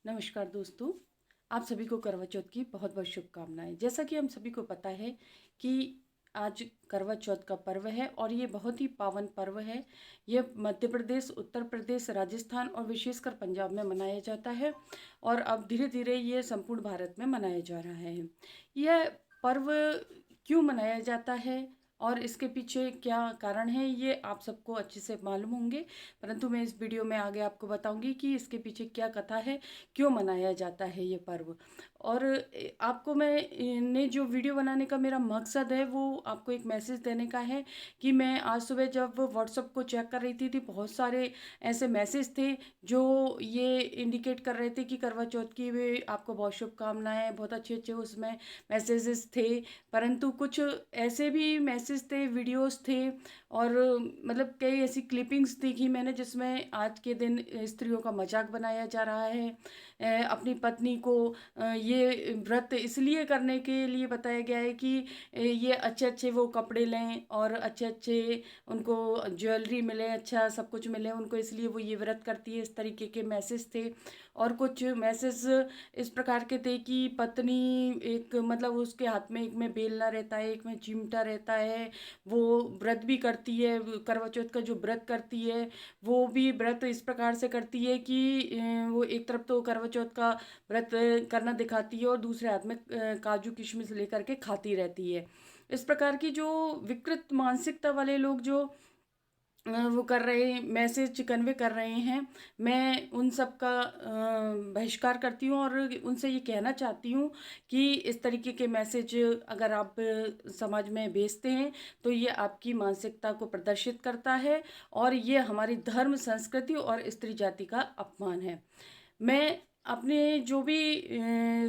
नमस्कार दोस्तों, आप सभी को करवा चौथ की बहुत बहुत शुभकामनाएं। जैसा कि हम सभी को पता है कि आज करवा चौथ का पर्व है और ये बहुत ही पावन पर्व है। ये मध्य प्रदेश, उत्तर प्रदेश, राजस्थान और विशेषकर पंजाब में मनाया जाता है और अब धीरे धीरे ये संपूर्ण भारत में मनाया जा रहा है। यह पर्व क्यों मनाया जाता है और इसके पीछे क्या कारण है, ये आप सबको अच्छे से मालूम होंगे, परंतु मैं इस वीडियो में आगे आपको बताऊंगी कि इसके पीछे क्या कथा है, क्यों मनाया जाता है ये पर्व। और आपको ने जो वीडियो बनाने का मेरा मकसद है वो आपको एक मैसेज देने का है कि मैं आज सुबह जब व्हाट्सएप को चेक कर रही थी बहुत सारे ऐसे मैसेज थे जो ये इंडिकेट कर रहे थे कि करवा चौथ की वे आपको बहुत शुभकामनाएं, बहुत अच्छे अच्छे उसमें मैसेजेस थे। परंतु कुछ ऐसे भी मैसेज थे, वीडियोस थे और मतलब कई ऐसी क्लिपिंग्स देखी मैंने जिसमें आज के दिन स्त्रियों का मजाक बनाया जा रहा है। अपनी पत्नी को ये व्रत इसलिए करने के लिए बताया गया है कि ये अच्छे अच्छे वो कपड़े लें और अच्छे अच्छे उनको ज्वेलरी मिले, अच्छा सब कुछ मिले उनको, इसलिए वो ये व्रत करती है। इस तरीके के मैसेज थे और कुछ मैसेज इस प्रकार के थे कि पत्नी एक मतलब उसके हाथ में एक में बेलना रहता है, एक में चिमटा रहता है, वो व्रत भी करती है। करवा चौथ का जो व्रत करती है वो भी व्रत इस प्रकार से करती है कि वो एक तरफ तो करवा चौथ का व्रत करना दिखाती है और दूसरे हाथ में काजू किशमिश लेकर के खाती रहती है। इस प्रकार की जो विकृत मानसिकता वाले लोग जो वो कर रहे मैसेज कन्वे कर रहे हैं, मैं उन सब का बहिष्कार करती हूँ और उनसे ये कहना चाहती हूँ कि इस तरीके के मैसेज अगर आप समाज में भेजते हैं तो ये आपकी मानसिकता को प्रदर्शित करता है और ये हमारी धर्म, संस्कृति और स्त्री जाति का अपमान है। मैं अपने जो भी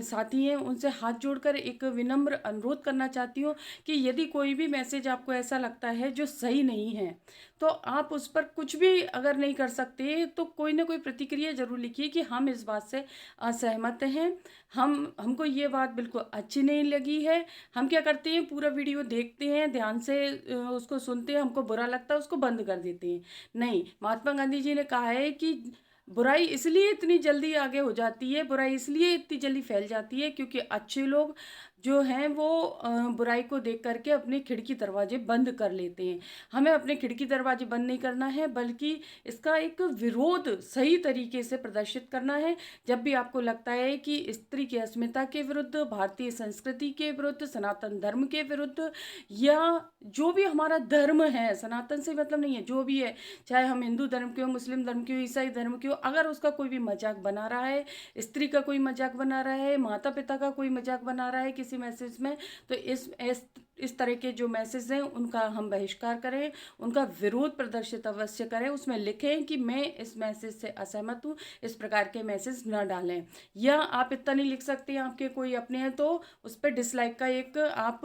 साथी हैं उनसे हाथ जोड़कर एक विनम्र अनुरोध करना चाहती हूँ कि यदि कोई भी मैसेज आपको ऐसा लगता है जो सही नहीं है तो आप उस पर कुछ भी अगर नहीं कर सकते तो कोई ना कोई प्रतिक्रिया जरूर लिखिए कि हम इस बात से असहमत हैं, हमको ये बात बिल्कुल अच्छी नहीं लगी है। हम क्या करते हैं, पूरा वीडियो देखते हैं, ध्यान से उसको सुनते हैं, हमको बुरा लगता है उसको बंद कर देते हैं। नहीं, महात्मा गांधी जी ने कहा है कि बुराई इसलिए इतनी जल्दी आगे हो जाती है, बुराई इसलिए इतनी जल्दी फैल जाती है क्योंकि अच्छे लोग जो हैं वो बुराई को देख करके अपने खिड़की दरवाजे बंद कर लेते हैं। हमें अपने खिड़की दरवाजे बंद नहीं करना है बल्कि इसका एक विरोध सही तरीके से प्रदर्शित करना है। जब भी आपको लगता है कि स्त्री की अस्मिता के विरुद्ध, भारतीय संस्कृति के विरुद्ध, सनातन धर्म के विरुद्ध या जो भी हमारा धर्म है, सनातन से मतलब नहीं है, जो भी है, चाहे हम हिंदू धर्म के हो, मुस्लिम धर्म के हो, ईसाई धर्म के हो, अगर उसका कोई भी मजाक बना रहा है, स्त्री का कोई मजाक बना रहा है, माता पिता का कोई मजाक बना रहा है किसी मैसेज में, तो इस तरह के जो मैसेज हैं उनका हम बहिष्कार करें, उनका विरोध प्रदर्शित अवश्य करें। उसमें लिखें कि मैं इस मैसेज से असहमत हूँ, इस प्रकार के मैसेज न डालें। या आप इतना नहीं लिख सकते, आपके कोई अपने हैं तो उस पर डिसलाइक का एक आप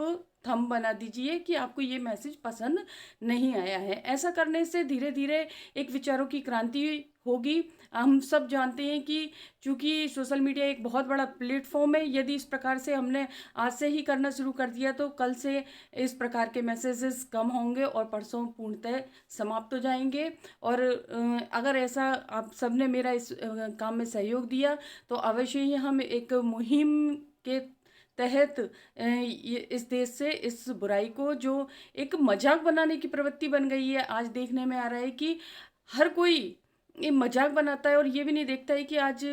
थंब बना दीजिए कि आपको ये मैसेज पसंद नहीं आया है। ऐसा करने से धीरे धीरे एक विचारों की क्रांति होगी। हम सब जानते हैं कि चूंकि सोशल मीडिया एक बहुत बड़ा प्लेटफॉर्म है, यदि इस प्रकार से हमने आज से ही करना शुरू कर दिया तो कल से इस प्रकार के मैसेजेस कम होंगे और परसों पूर्णतः समाप्त हो जाएंगे। और अगर ऐसा आप सबने मेरा इस काम में सहयोग दिया तो अवश्य ही हम एक मुहिम के तहत इस देश से इस बुराई को, जो एक मजाक बनाने की प्रवृत्ति बन गई है, आज देखने में आ रहा है कि हर कोई ये मजाक बनाता है और ये भी नहीं देखता है कि आज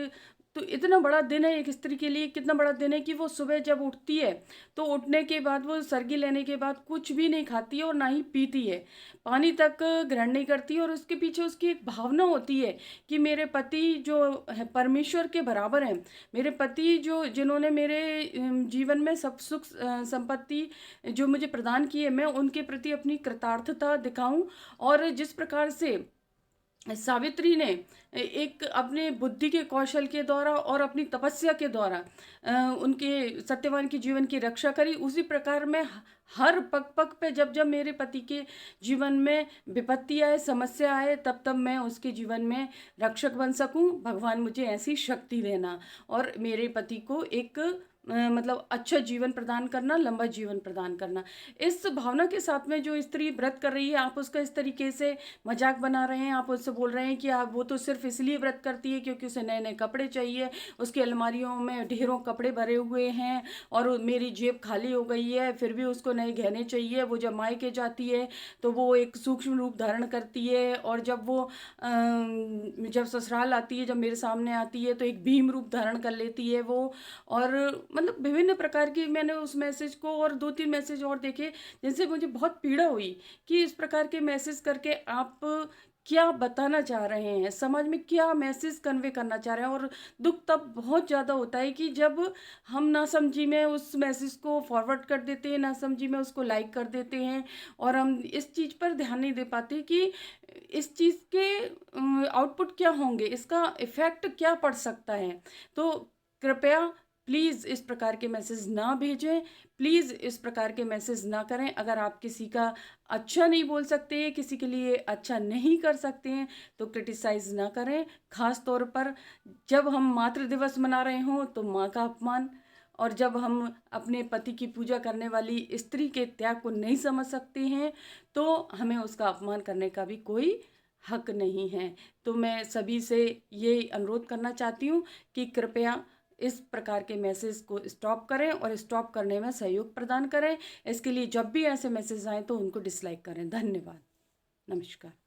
तो इतना बड़ा दिन है एक स्त्री के लिए, कितना बड़ा दिन है कि वो सुबह जब उठती है तो उठने के बाद वो सरगी लेने के बाद कुछ भी नहीं खाती है और ना ही पीती है, पानी तक ग्रहण नहीं करती है। और उसके पीछे उसकी एक भावना होती है कि मेरे पति जो है परमेश्वर के बराबर हैं, मेरे पति जो जिन्होंने मेरे जीवन में सब सुख संपत्ति जो मुझे प्रदान की है, मैं उनके प्रति अपनी कृतार्थता दिखाऊं। और जिस प्रकार से सावित्री ने एक अपने बुद्धि के कौशल के द्वारा और अपनी तपस्या के द्वारा उनके सत्यवान के जीवन की रक्षा करी, उसी प्रकार मैं हर पग पग पे जब जब मेरे पति के जीवन में विपत्ति आए, समस्या आए, तब तब मैं उसके जीवन में रक्षक बन सकूं। भगवान मुझे ऐसी शक्ति देना और मेरे पति को एक मतलब अच्छा जीवन प्रदान करना, लंबा जीवन प्रदान करना। इस भावना के साथ में जो स्त्री व्रत कर रही है, आप उसका इस तरीके से मजाक बना रहे हैं, आप उससे बोल रहे हैं कि आप वो तो सिर्फ इसलिए व्रत करती है क्योंकि उसे नए नए कपड़े चाहिए, उसकी अलमारियों में ढेरों कपड़े भरे हुए हैं और मेरी जेब खाली हो गई है, फिर भी उसको नए गहने चाहिए। वो जब मायके जाती है तो वो एक सूक्ष्म रूप धारण करती है, और जब वो जब ससुराल आती है, जब मेरे सामने आती है तो एक भीम रूप धारण कर लेती है वो। और मतलब विभिन्न प्रकार की मैंने उस मैसेज को और 2-3 मैसेज और देखे जिनसे मुझे बहुत पीड़ा हुई कि इस प्रकार के मैसेज करके आप क्या बताना चाह रहे हैं, समाज में क्या मैसेज कन्वे करना चाह रहे हैं। और दुख तब बहुत ज़्यादा होता है कि जब हम नासमझी में उस मैसेज को फॉरवर्ड कर देते हैं, नासमझी में उसको लाइक कर देते हैं, और हम इस चीज़ पर ध्यान नहीं दे पाते कि इस चीज़ के आउटपुट क्या होंगे, इसका इफ़ेक्ट क्या पड़ सकता है। तो कृपया प्लीज़ इस प्रकार के मैसेज ना भेजें, प्लीज़ इस प्रकार के मैसेज ना करें। अगर आप किसी का अच्छा नहीं बोल सकते, किसी के लिए अच्छा नहीं कर सकते हैं, तो क्रिटिसाइज़ ना करें। ख़ास तौर पर जब हम मातृ दिवस मना रहे हों तो माँ का अपमान, और जब हम अपने पति की पूजा करने वाली स्त्री के त्याग को नहीं समझ सकते हैं, तो हमें उसका अपमान करने का भी कोई हक नहीं है। तो मैं सभी से ये अनुरोध करना चाहती हूँ कि कृपया इस प्रकार के मैसेज को स्टॉप करें और स्टॉप करने में सहयोग प्रदान करें। इसके लिए जब भी ऐसे मैसेज आए तो उनको डिसलाइक करें। धन्यवाद। नमस्कार।